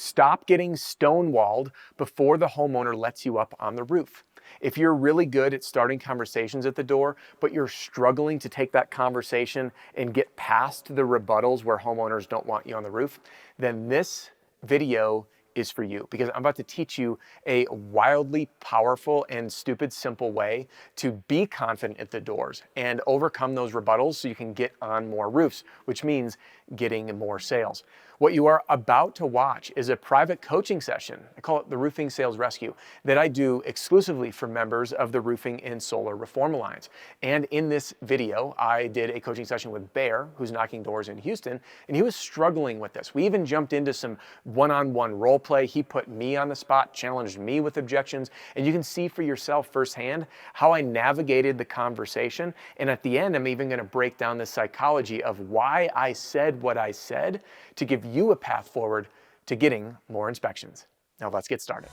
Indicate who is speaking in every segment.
Speaker 1: Stop getting stonewalled before the homeowner lets you up on the roof. If you're really good at starting conversations at the door, but you're struggling to take that conversation and get past the rebuttals where homeowners don't want you on the roof, then this video is for you, because I'm about to teach you a wildly powerful and stupid simple way to be confident at the doors and overcome those rebuttals so you can get on more roofs, which means getting more sales. What you are about to watch is a private coaching session. I call it the Roofing Sales Rescue, that I do exclusively for members of the Roofing and Solar Reform Alliance. And in this video, I did a coaching session with Bear, who's knocking doors in Houston, and he was struggling with this. We even jumped into some one-on-one role play. He put me on the spot, challenged me with objections, and you can see for yourself firsthand how I navigated the conversation. And at the end, I'm even going to break down the psychology of why I said what I said to give you a path forward to getting more inspections. Now let's get started.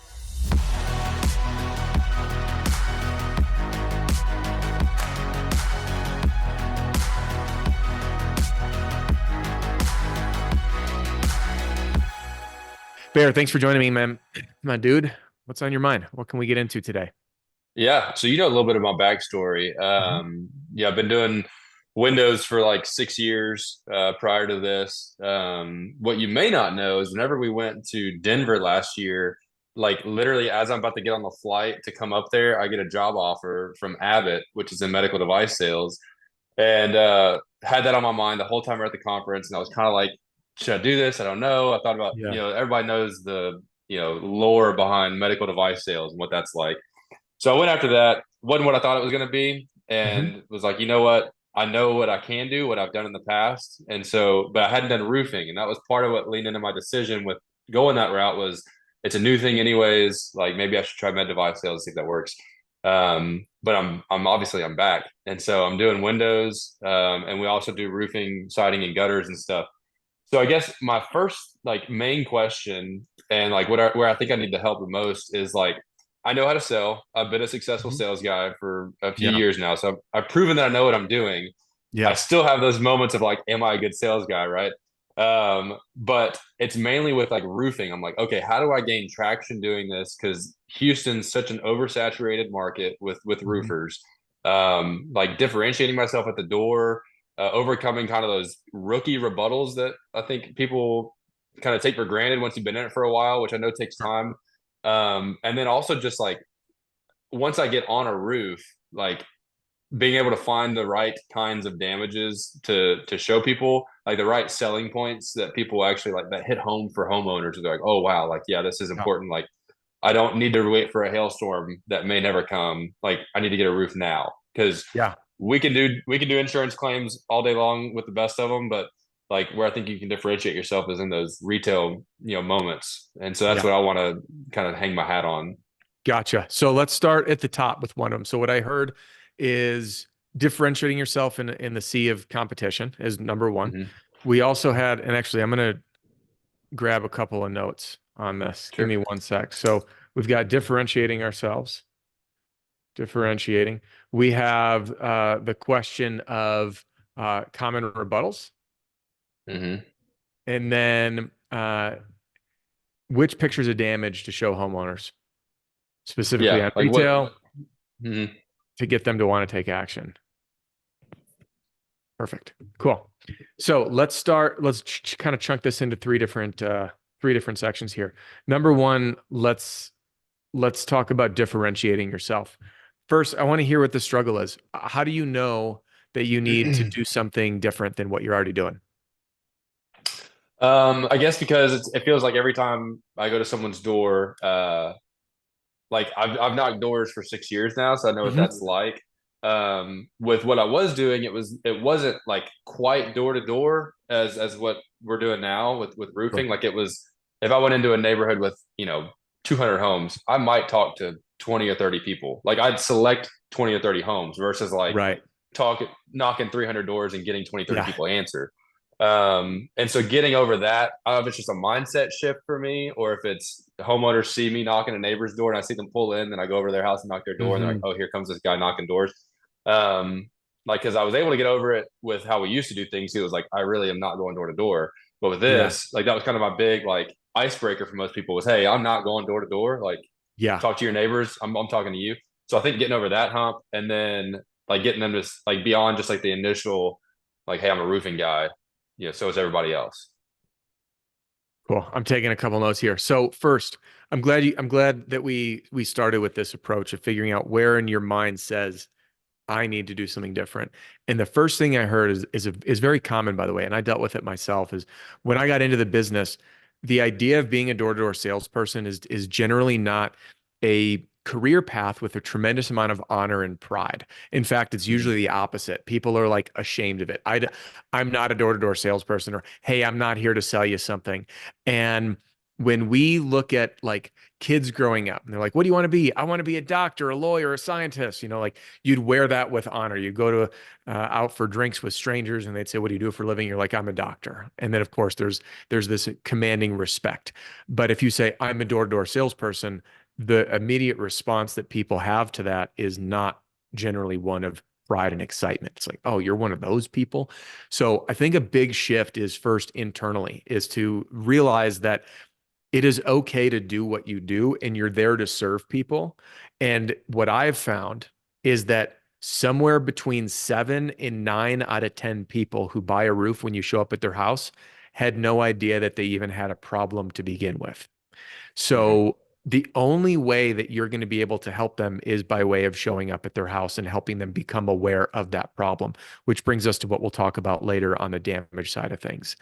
Speaker 1: Bear, thanks for joining me, man. My dude, what's on your mind? What can we get into today?
Speaker 2: Yeah, so you know a little bit of my backstory. Yeah, I've been doing Windows for like 6 years prior to this. What you may not know is whenever we went to Denver last year, like literally as I'm about to get on the flight to come up there, I get a job offer from Abbott, which is in medical device sales, and had that on my mind the whole time we're at the conference. And I was kind of like, should I do this? I don't know. I thought about,
Speaker 1: Yeah.
Speaker 2: everybody knows the, lore behind medical device sales and what that's like. So I went after that. Wasn't what I thought it was going to be,
Speaker 1: Mm-hmm.
Speaker 2: and was like, you know what? I know what I can do, what I've done in the past, and so, but I hadn't done roofing, and that was part of what leaned into my decision with going that route. Was it's a new thing, anyways. Like maybe I should try med device sales, see if that works. But I'm obviously I'm back, and so I'm doing windows, and we also do roofing, siding, and gutters and stuff. So I guess my first like main question and like where I think I need the help the most is like I know how to sell. I've been a successful
Speaker 1: Mm-hmm.
Speaker 2: sales guy for a few
Speaker 1: Yeah.
Speaker 2: years now. So I've proven that I know what I'm doing. I
Speaker 1: Yeah.
Speaker 2: still have those moments of like, am I a good sales guy, right? But it's mainly with like roofing. I'm like, okay, how do I gain traction doing this? Because Houston's such an oversaturated market with
Speaker 1: Mm-hmm.
Speaker 2: roofers. Like differentiating myself at the door, overcoming kind of those rookie rebuttals that I think people kind of take for granted once you've been in it for a while, which I know takes time. And then also just like once I get on a roof, like being able to find the right kinds of damages to show people, like the right selling points that people actually like that hit home for homeowners. They're like, oh wow, like yeah, this is
Speaker 1: Yeah.
Speaker 2: important. Like I don't need to wait for a hailstorm that may never come. Like I need to get a roof now because
Speaker 1: Yeah.
Speaker 2: we can do insurance claims all day long with the best of them, but like where I think you can differentiate yourself is in those retail, moments. And so that's
Speaker 1: Yeah.
Speaker 2: what I want to kind of hang my hat on.
Speaker 1: Gotcha. So let's start at the top with one of them. So what I heard is differentiating yourself in the sea of competition is number one.
Speaker 2: Hmm.
Speaker 1: We also had, and actually I'm going to grab a couple of notes on this. Give
Speaker 2: Sure.
Speaker 1: me one sec. So we've got differentiating ourselves, differentiating. We have the question of common rebuttals,
Speaker 2: Hmm.
Speaker 1: and then which pictures of damage to show homeowners, specifically
Speaker 2: Yeah.
Speaker 1: on
Speaker 2: Like what?
Speaker 1: retail,
Speaker 2: Mhm.
Speaker 1: to get them to want to take action. Perfect. Cool. So let's start. Let's kind of chunk this into three different sections here. Number one, let's talk about differentiating yourself. First, I want to hear what the struggle is. How do you know that you need to do something different than what you're already doing?
Speaker 2: I guess because it feels like every time I go to someone's door, like I've knocked doors for 6 years now, so I know what
Speaker 1: Hmm.
Speaker 2: that's like. With what I was doing, it wasn't like quite door to door as what we're doing now with
Speaker 1: Sure.
Speaker 2: roofing. Like it was, if I went into a neighborhood with 200 homes, I might talk to 20 or 30 people. Like I'd select 20 or 30 homes versus like
Speaker 1: Right.
Speaker 2: talking knocking 300 doors and getting 20, 30
Speaker 1: Yeah.
Speaker 2: people answer. And so getting over that, I don't know if it's just a mindset shift for me, or if it's homeowners see me knocking a neighbor's door and I see them pull in, then I go over to their house and knock their door, and they're like,
Speaker 1: Hmm.
Speaker 2: "Oh, here comes this guy knocking doors." Like because I was able to get over it with how we used to do things. It was like I really am not going door to door, but with
Speaker 1: Yeah.
Speaker 2: this, like that was kind of my big like icebreaker for most people was, hey, I'm not going door to door. Like,
Speaker 1: Yeah.
Speaker 2: talk to your neighbors. I'm talking to you. So I think getting over that hump, and then like getting them to like beyond just like the initial, like, hey, I'm a roofing guy. So is everybody else.
Speaker 1: Cool. I'm taking a couple notes here. So first, I'm glad that we started with this approach of figuring out where in your mind says I need to do something different. And the first thing I heard is very common, by the way, and I dealt with it myself, is when I got into the business, the idea of being a door-to-door salesperson is generally not a career path with a tremendous amount of honor and pride. In fact, it's
Speaker 2: Mm-hmm.
Speaker 1: usually the opposite. People are like ashamed of it. I'm not a door-to-door salesperson, or hey, I'm not here to sell you something. And when we look at like kids growing up and they're like, what do you want to be? I want to be a doctor, a lawyer, a scientist, like you'd wear that with honor. You go to out for drinks with strangers and they'd say, what do you do for a living? You're like, I'm a doctor. And then of course there's this commanding respect. But if you say I'm a door-to-door salesperson, the immediate response that people have to that is not generally one of pride and excitement. It's like, oh, you're one of those people. So I think a big shift is first internally is to realize that it is okay to do what you do and you're there to serve people. And what I've found is that somewhere between 7 and 9 out of 10 people who buy a roof when you show up at their house had no idea that they even had a problem to begin with.
Speaker 2: Mm-hmm.
Speaker 1: So the only way that you're going to be able to help them is by way of showing up at their house and helping them become aware of that problem, which brings us to what we'll talk about later on the damage side of things.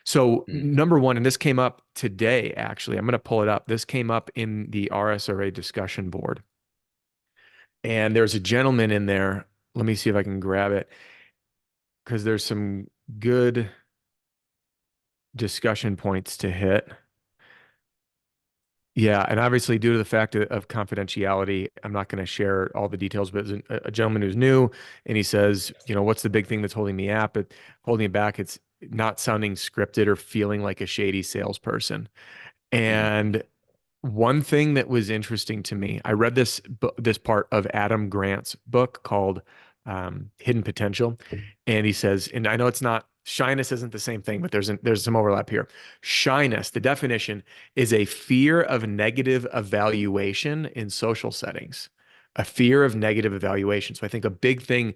Speaker 1: So, number one, and this came up today, actually, I'm going to pull it up. This came up in the RSRA discussion board. And there's a gentleman in there. Let me see if I can grab it because there's some good discussion points to hit. Yeah, and obviously, due to the fact of confidentiality, I'm not going to share all the details. But there's a gentleman who's new, and he says, what's the big thing that's holding me back? It's not sounding scripted or feeling like a shady salesperson.
Speaker 2: Mm-hmm.
Speaker 1: And one thing that was interesting to me, I read this part of Adam Grant's book called Hidden Potential, and he says, and I know it's not shyness isn't the same thing, but there's some overlap here. Shyness, the definition is a fear of negative evaluation in social settings, a fear of negative evaluation. So I think a big thing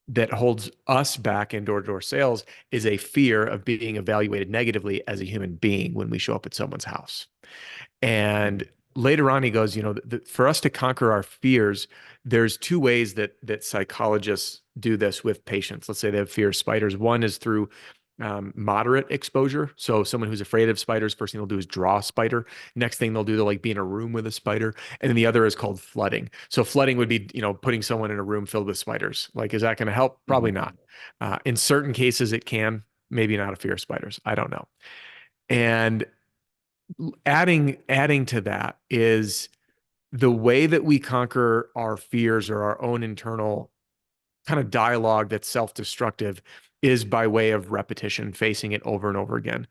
Speaker 1: that holds us back in door-to-door sales is a fear of being evaluated negatively as a human being when we show up at someone's house. And later on, he goes, for us to conquer our fears, there's two ways that psychologists do this with patients. Let's say they have fear of spiders. One is through moderate exposure. So someone who's afraid of spiders, first thing they'll do is draw a spider. Next thing they'll like be in a room with a spider. And then the other is called flooding. So flooding would be, putting someone in a room filled with spiders. Like, is that going to help? Probably
Speaker 2: Mm-hmm.
Speaker 1: not. In certain cases, it can. Maybe not a fear of spiders. I don't know. And adding to that is the way that we conquer our fears or our own internal kind of dialogue that's self-destructive is by way of repetition, facing it over and over again.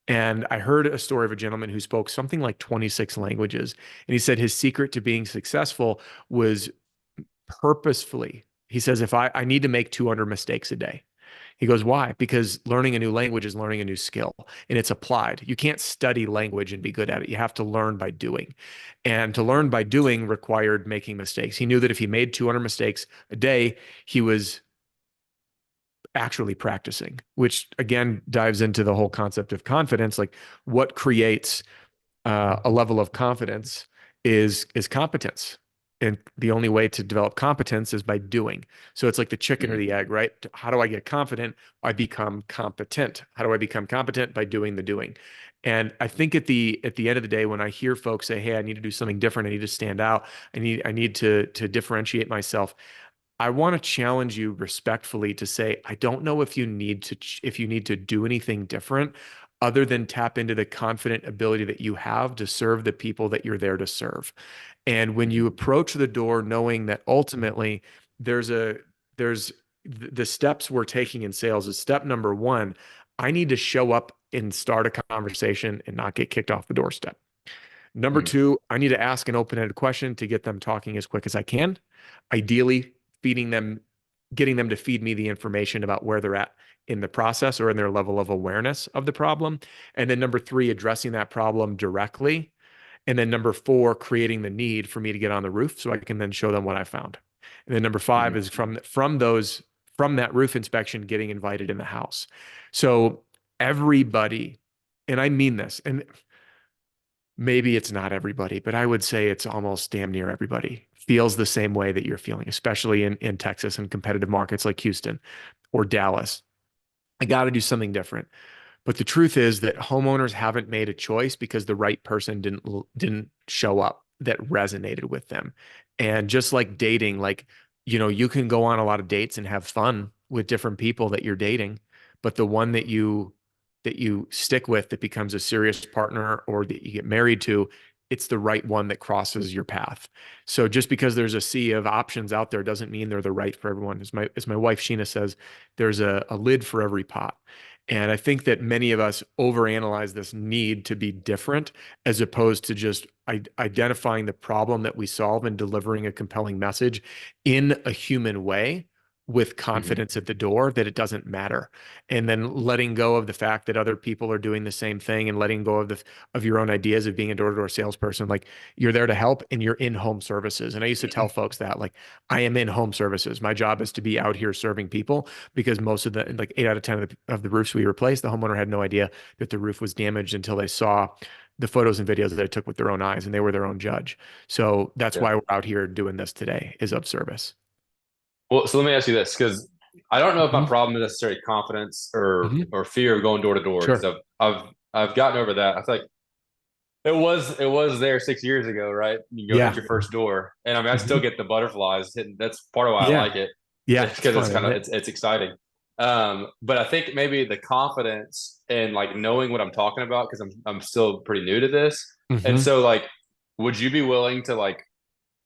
Speaker 1: And I heard a story of a gentleman who spoke something like 26 languages. And he said his secret to being successful was purposefully, he says, if I need to make 200 mistakes a day. He goes, why? Because learning a new language is learning a new skill and it's applied. You can't study language and be good at it. You have to learn by doing. And to learn by doing required making mistakes. He knew that if he made 200 mistakes a day, he was actually practicing, which again dives into the whole concept of confidence. Like what creates a level of confidence is competence. And the only way to develop competence is by doing. So it's like the chicken or
Speaker 2: Mm-hmm.
Speaker 1: the egg, right? How do I get confident? I become competent. How do I become competent? By doing the doing. And I think at the end of the day, when I hear folks say, "Hey, I need to do something different. I need to stand out. I need to differentiate myself." I want to challenge you respectfully to say, I don't know if you need to do anything different other than tap into the confident ability that you have to serve the people that you're there to serve. And when you approach the door knowing that ultimately there's a there's the steps we're taking in sales is step number one, I need to show up and start a conversation and not get kicked off the doorstep. Number
Speaker 2: Mm-hmm.
Speaker 1: two, I need to ask an open-ended question to get them talking as quick as I can, ideally feeding them getting them to feed me the information about where they're at in the process or in their level of awareness of the problem. And then number three, addressing that problem directly. And then number four, creating the need for me to get on the roof so I can then show them what I found. And then number five
Speaker 2: Mhm.
Speaker 1: is from that roof inspection, getting invited in the house. So everybody, and I mean this, and maybe it's not everybody, but I would say it's almost damn near everybody feels the same way that you're feeling, especially in Texas and competitive markets like Houston or Dallas. I got to do something different. But the truth is that homeowners haven't made a choice because the right person didn't show up that resonated with them. And just like dating, like, you can go on a lot of dates and have fun with different people that you're dating, but the one that you stick with that becomes a serious partner or that you get married to, it's the right one that crosses your path. So just because there's a sea of options out there doesn't mean they're the right for everyone. As my wife Sheena says, there's a lid for every pot. And I think that many of us overanalyze this need to be different as opposed to just identifying the problem that we solve and delivering a compelling message in a human way with
Speaker 2: Mhm.
Speaker 1: confidence at the door that it doesn't matter. And then letting go of the fact that other people are doing the same thing and letting go of your own ideas of being a door-to-door salesperson. Like, you're there to help and you're in home services. And I used to tell folks that, like, I am in home services. My job is to be out here serving people, because most of the, like 8 out of 10 of the roofs we replaced, the homeowner had no idea that the roof was damaged until they saw the photos and videos that I took with their own eyes, and they were their own judge. So that's
Speaker 2: Yeah.
Speaker 1: why we're out here doing this today, is of service.
Speaker 2: Well, so let me ask you this, because I don't know if my
Speaker 1: Mhm.
Speaker 2: problem is necessarily confidence or
Speaker 1: Mhm.
Speaker 2: fear of going door to door, because
Speaker 1: Sure.
Speaker 2: I've gotten over that. I feel like it was there 6 years ago, right? You go hit
Speaker 1: Yeah.
Speaker 2: your first door, and I mean, I still
Speaker 1: Mhm.
Speaker 2: get the butterflies hitting. That's part of why I
Speaker 1: Yeah.
Speaker 2: like it,
Speaker 1: Yeah. It's
Speaker 2: because it's
Speaker 1: fun,
Speaker 2: kind
Speaker 1: isn't
Speaker 2: of
Speaker 1: it?
Speaker 2: it's exciting. But I think maybe the confidence and like knowing what I'm talking about, because I'm still pretty new to this, and
Speaker 1: Hmm.
Speaker 2: so like, would you be willing to like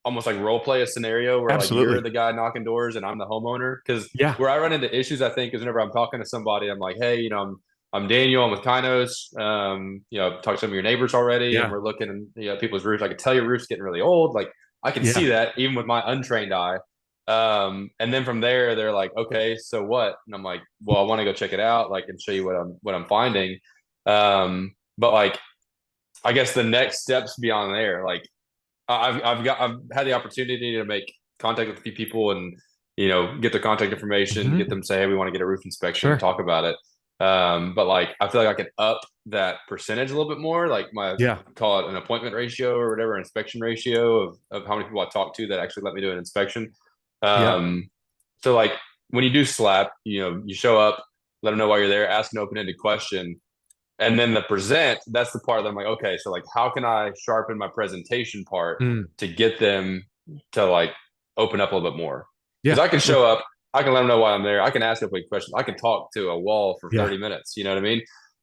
Speaker 2: almost like role play a scenario where like you're
Speaker 1: Absolutely.
Speaker 2: the guy knocking doors and I'm the homeowner? Because
Speaker 1: Yeah.
Speaker 2: where I run into issues, I think, is whenever I'm talking to somebody, I'm like, hey, I'm Daniel. I'm with Kynos. I've talked to some of your neighbors already, and
Speaker 1: Yeah.
Speaker 2: we're looking at people's roofs. I can tell your roof's getting really old. Like, I can see
Speaker 1: Yeah.
Speaker 2: that even with my untrained eye. And then from there, they're like, okay, so what? And I'm like, well, I want to go check it out, like, and show you what I'm finding. But like, I guess the next steps beyond there, like, I've had the opportunity to make contact with a few people and get their contact information, get
Speaker 1: Hmm.
Speaker 2: them say, hey, we want to get a roof inspection,
Speaker 1: Sure.
Speaker 2: talk about it. But like, I feel like I could up that percentage a little bit more, like my,
Speaker 1: Yeah.
Speaker 2: call it an appointment ratio or whatever, inspection ratio of how many people I talk to that actually let me do an inspection.
Speaker 1: Yeah.
Speaker 2: So like, when you do slap, you show up, let them know why you're there, ask an open-ended question, and then the present, that's the part that I'm like, okay, so like, how can I sharpen my presentation part
Speaker 1: Mm.
Speaker 2: to get them to like open up a little bit more? Because
Speaker 1: Yeah.
Speaker 2: I can show up, I can let them know why I'm there, I can ask them a quick question, I can talk to a wall for
Speaker 1: Yeah.
Speaker 2: 30 minutes, you know what I mean?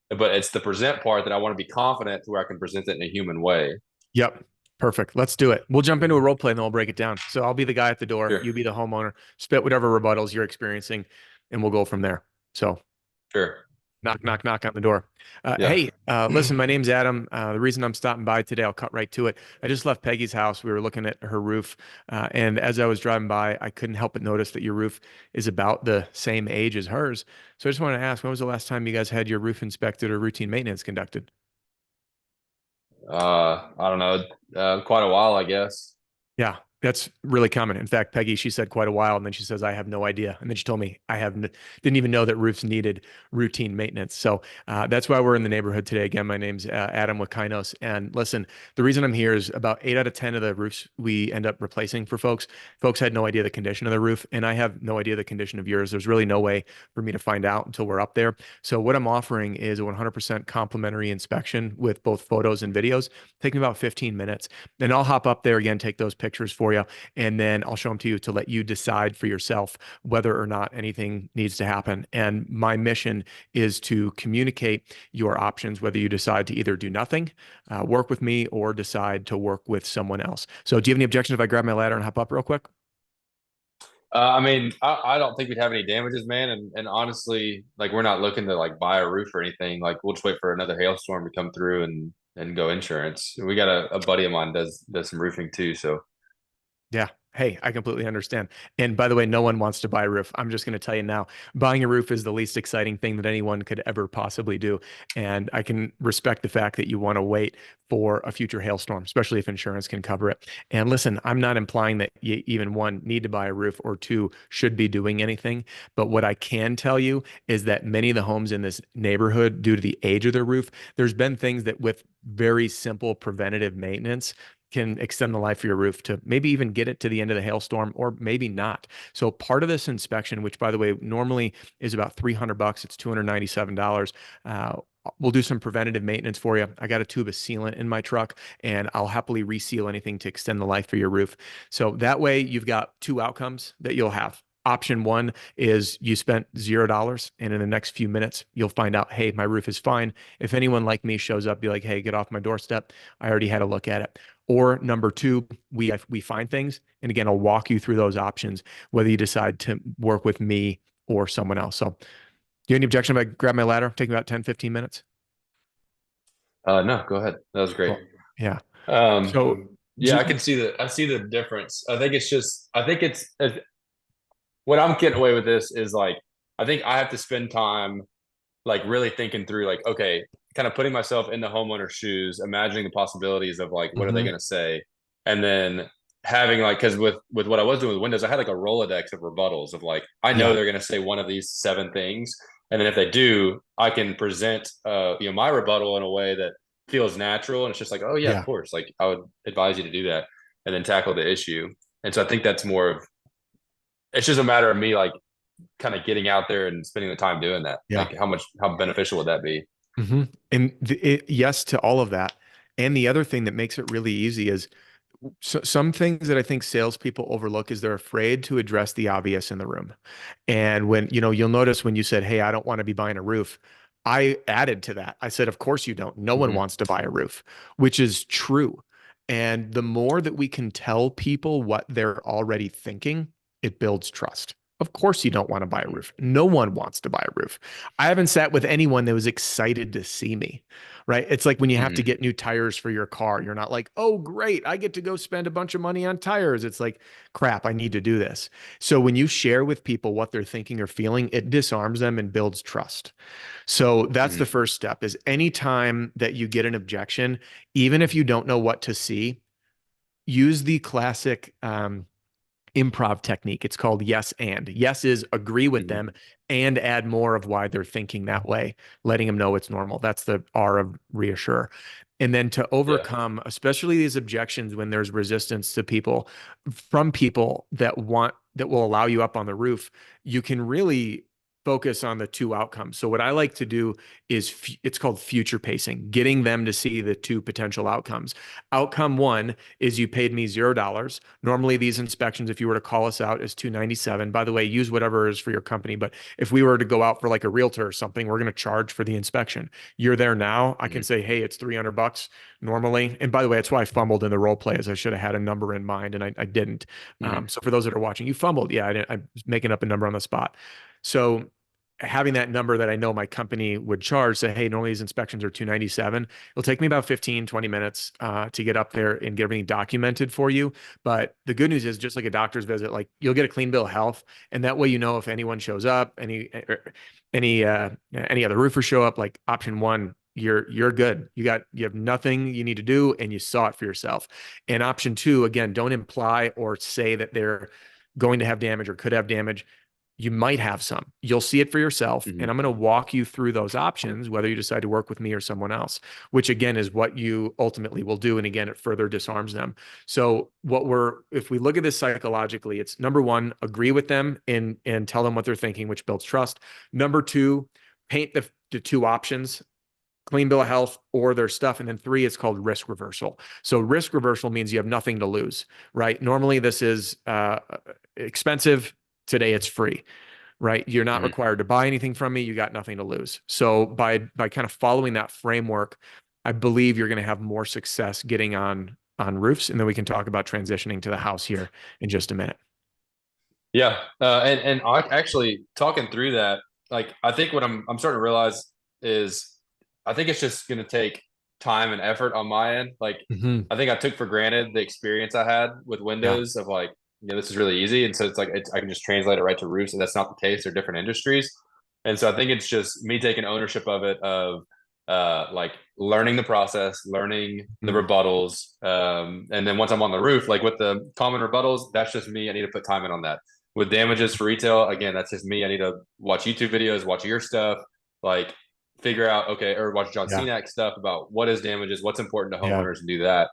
Speaker 2: But it's the present part that I want to be confident to where I can present it in a human way.
Speaker 1: Yep. Perfect. Let's do it. We'll jump into a role play and then we'll break it down. So I'll be the guy at the door.
Speaker 2: Sure.
Speaker 1: You be the homeowner. Spit whatever rebuttals you're experiencing, and we'll go from there. So
Speaker 2: Sure.
Speaker 1: knock, knock, knock on the door.
Speaker 2: Yeah.
Speaker 1: Hey, listen, my name's Adam. The reason I'm stopping by today, I'll cut right to it. I just left Peggy's house. We were looking at her roof. And as I was driving by, I couldn't help but notice that your roof is about the same age as hers. So I just wanted to ask, when was the last time you guys had your roof inspected or routine maintenance conducted?
Speaker 2: I don't know, quite a while, I guess.
Speaker 1: Yeah, that's really common. In fact, Peggy, she said quite a while, and then she says, I have no idea. And then she told me, didn't even know that roofs needed routine maintenance. So that's why we're in the neighborhood today. Again, my name's Adam with Kynos. And listen, the reason I'm here is about 8 out of 10 of the roofs we end up replacing for folks had no idea the condition of the roof, and I have no idea the condition of yours. There's really no way for me to find out until we're up there. So what I'm offering is a 100% complimentary inspection with both photos and videos, taking about 15 minutes. Then I'll hop up there again, take those pictures for you, and then I'll show them to you to let you decide for yourself whether or not anything needs to happen. And my mission is to communicate your options, whether you decide to either do nothing, work with me, or decide to work with someone else. So, do you have any objections if I grab my ladder and hop up real quick?
Speaker 2: I mean, I don't think we'd have any damages, man. And honestly, like, we're not looking to like buy a roof or anything. Like, we'll just wait for another hailstorm to come through and go insurance. We got a buddy of mine does some roofing too. So
Speaker 1: Yeah. Hey, I completely understand. And by the way, no one wants to buy a roof. I'm just going to tell you now, buying a roof is the least exciting thing that anyone could ever possibly do. And I can respect the fact that you want to wait for a future hailstorm, especially if insurance can cover it. And listen, I'm not implying that you even one need to buy a roof or two should be doing anything. But what I can tell you is that many of the homes in this neighborhood, due to the age of their roof, there's been things that with very simple preventative maintenance can extend the life of your roof to maybe even get it to the end of the hailstorm or maybe not. So part of this inspection, which by the way, normally is about $300, it's $297. We'll do some preventative maintenance for you. I got a tube of sealant in my truck and I'll happily reseal anything to extend the life of your roof. So that way you've got two outcomes that you'll have. Option one is you spent $0 and in the next few minutes, you'll find out, hey, my roof is fine. If anyone like me shows up, be like, hey, get off my doorstep. I already had a look at it. Or number two, we find things. And again, I'll walk you through those options, whether you decide to work with me or someone else. So do you have any objection if I grab my ladder? Take about 10, 15 minutes.
Speaker 2: No, go ahead. That was great.
Speaker 1: Cool. Yeah.
Speaker 2: Um,
Speaker 1: So
Speaker 2: yeah, I see the difference. I think it's just, I think what I'm getting away with this is like, I think I have to spend time like really thinking through like, okay, kind of putting myself in the homeowner's shoes, imagining the possibilities of like, what are they
Speaker 1: mhm.
Speaker 2: going to say? And then having like, cause with what I was doing with Windows, I had like a Rolodex of rebuttals of like, I know
Speaker 1: Yeah.
Speaker 2: they're going to say one of these seven things. And then if they do, I can present, my rebuttal in a way that feels natural. And it's just like, oh yeah, of
Speaker 1: Yeah.
Speaker 2: course. Like I would advise you to do that and then tackle the issue. And so I think that's more of, it's just a matter of me like kind of getting out there and spending the time doing that.
Speaker 1: Yeah.
Speaker 2: Like how beneficial would that be?
Speaker 1: And yes to all of that. And the other thing that makes it really easy is some things that I think salespeople overlook is they're afraid to address the obvious in the room. And when, you'll notice when you said, hey, I don't want to be buying a roof, I added to that. I said, of course you don't. No one
Speaker 2: Mm-hmm.
Speaker 1: wants to buy a roof, which is true. And the more that we can tell people what they're already thinking, it builds trust. Of course, you don't want to buy a roof. No one wants to buy a roof. I haven't sat with anyone that was excited to see me, right? It's like when you have to
Speaker 2: Mm-hmm.
Speaker 1: get new tires for your car, you're not like, oh, great, I get to go spend a bunch of money on tires. It's like, crap, I need to do this. So when you share with people what they're thinking or feeling, it disarms them and builds trust. So that's the
Speaker 2: Mm-hmm.
Speaker 1: first step is anytime that you get an objection, even if you don't know what to see, use the classic improv technique. It's called yes and. Yes is agree with
Speaker 2: Mm-hmm.
Speaker 1: them and add more of why they're thinking that way, letting them know it's normal. That's the R of reassure. And then to
Speaker 2: Yeah.
Speaker 1: overcome, especially these objections when there's resistance to people from people that will allow you up on the roof, you can really focus on the two outcomes. So what I like to do is it's called future pacing, getting them to see the two potential outcomes. Outcome one is you paid me $0. Normally, these inspections, if you were to call us out, is $297. By the way, use whatever is for your company. But if we were to go out for like a realtor or something, we're going to charge for the inspection. You're there now. I can
Speaker 2: Mm-hmm.
Speaker 1: say, hey, it's $300 normally. And by the way, that's why I fumbled in the role play, as I should have had a number in mind, and I didn't.
Speaker 2: Mm-hmm.
Speaker 1: So for those that are watching, you fumbled. Yeah, I was making up a number on the spot. So having that number that I know my company would charge, say, hey, normally these inspections are 297. It'll take me about 15, 20 minutes to get up there and get everything documented for you. But the good news is just like a doctor's visit, like you'll get a clean bill of health. And that way, if anyone shows up, any other roofers show up, like option one, you're good. You have nothing you need to do and you saw it for yourself. And option two, again, don't imply or say that they're going to have damage or could have damage. You might have some. You'll see it for yourself.
Speaker 2: Mm-hmm.
Speaker 1: And I'm going to walk you through those options, whether you decide to work with me or someone else, which again is what you ultimately will do. And again, it further disarms them. So if we look at this psychologically, it's number one, agree with them and tell them what they're thinking, which builds trust. Number two, paint the two options, clean bill of health or their stuff. And then three, it's called risk reversal. So risk reversal means you have nothing to lose, right? Normally this is expensive. Today it's free, right? You're not
Speaker 2: Mm-hmm.
Speaker 1: required to buy anything from me. You got nothing to lose. So by kind of following that framework, I believe you're going to have more success getting on roofs. And then we can talk about transitioning to the house here in just a minute.
Speaker 2: Yeah. And I actually talking through that, like I think what I'm starting to realize is I think it's just gonna take time and effort on my end. Like
Speaker 1: Mhm.
Speaker 2: I think I took for granted the experience I had with
Speaker 1: Yeah.
Speaker 2: Windows of like this is really easy. And so it's like, I can just translate it right to roofs, and that's not the case. They're different industries. And so I think it's just me taking ownership of it, of like learning the process, learning the rebuttals. And then once I'm on the roof, like with the common rebuttals, that's just me. I need to put time in on that. With damages for retail, again, that's just me. I need to watch YouTube videos, watch your stuff, like figure out, okay, or watch John
Speaker 3: Yeah.
Speaker 2: Cenac stuff about what is damages, what's important to
Speaker 3: Yeah.
Speaker 2: homeowners, and do that.